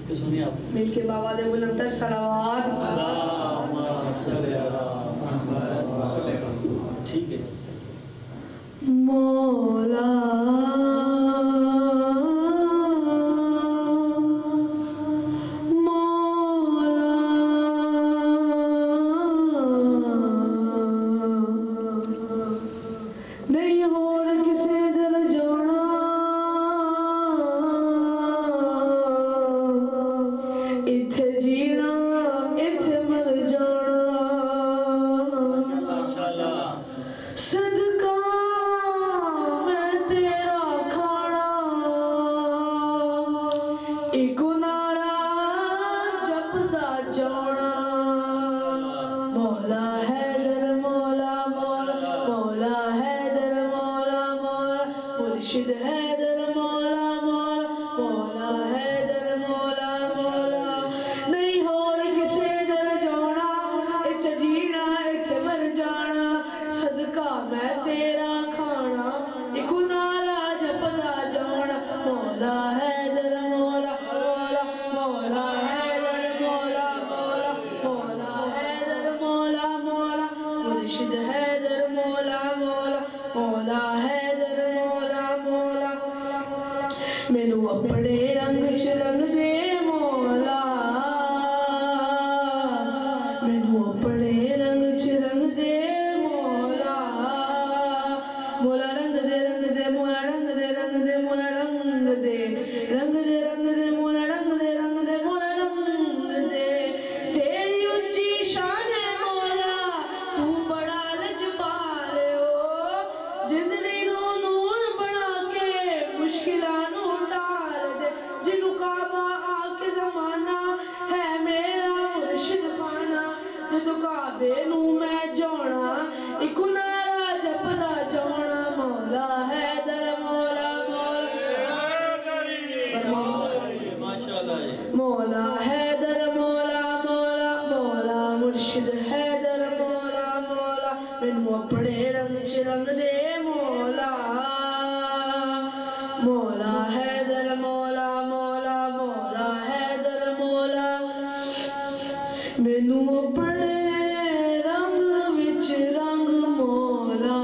सुनिए आप मिलके बाबा दे बुलंदर सलावत। ठीक है। मौला नहीं होर किसे दिल जाना, इथे जीना इथे मर जाना। सदका मैं तेरा खाना, एक नारा जपदा जाना। मौला हैदर मौला मौला, मौला हैदर मौला मौला, मुर्शिद हैदर मौला मौला, मौला हैदर मौला मौला। नहीं होर किसे दर जाना, इथे जीना इथे मर जाना। सदका मैं तेरा खाना, एक नारा जपदा जाना। मौला हैदर मौला मौला, मौला हैदर मौला मौला, मौला हैदर मौला मौला, मुर्शिद हैदर मौला मौला, मौला हैदर मौला मौला। मैनू अपने रंग च रंग दे मौला, मैनू अपने रंग च रंग दे मौला। मौला रंग दे मौला रंग दे रंग दे मौला रंग दे रंग दे रंग दे मौला रंग दे रंग दे मौला रंग दे। तेरी उच्ची शान है मौला, तू बड़ा लजपाल हो। जिंदगी नू नूर बना के मुश्किलां नू टाल दे। जिन्नू काबा आके जमाना है मेरा मुर्शिद खाना। जदों काबे नू मैं जाना, इक नारा जपदा जाना। मौला हैदर मौला माशाल्लाह। मौला हैदर मौला मौला, मौला मुर्शिद हैदर मौला मौला। मैनू अपने रंग च रंग दे मौला, मौला हैदर मौला मौला, मौला हैदर मौला। मैनू अपने रंग विच रंग मौला,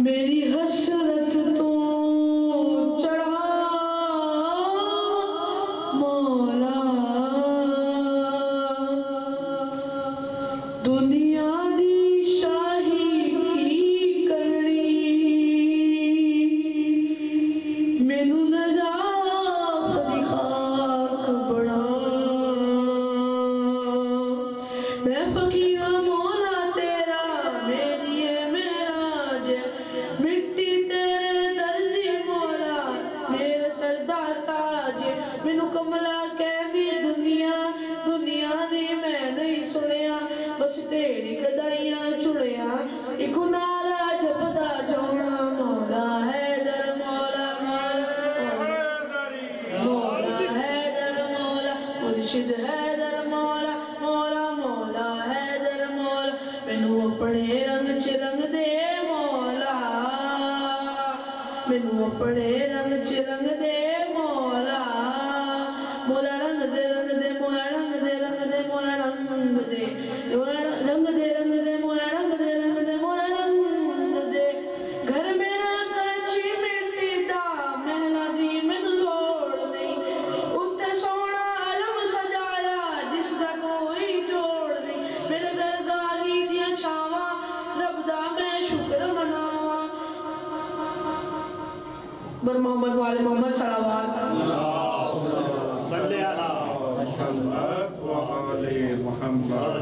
मेरी हसरत तो चढ़ा मौला। दुनिया दी शाही की करनी, मैनू नजाफ दी खाक बना। मैं फकीर मौला तेरा, मेरी है मेराज। मिट्टी तेरे दर्जी मौला, मेरे सरदार ताज। मैनू कमला कहदी दुनिया, दुनिया दी मैं नहीं सुनिया। बस तेरी गदाइयां चुड़िया, इक नारा जपदा जाना। मौला हैदर मौला मौला, मौला हैदर मौला, मुर्शिद हैदर मौला मौला, मौला हैदर मौला। मैनू अपने रंग च रंग दे मौला, मैनू अपने रंग च रंग दे मौला। मौला रंग दे मौला रंग दे रंग दे मौला रंग दे मौला रंग दे रंग दे मौला रंग दे रंग दे मौला रंग दे। घर मेरा कच्ची मिट्टी दा, महला दी मैनू लोड़ नहीं। उत्ते सोहना आलम सजाया, जिसदा कोई जोड़ नहीं। मेरे घर गाजी दियां छावां, रब दा मैं शुक्र मनावा। बर मोहम्मद वाले मोहम्मद सलावत। सल्ले अला मुहम्मद व आले मुहम्मद।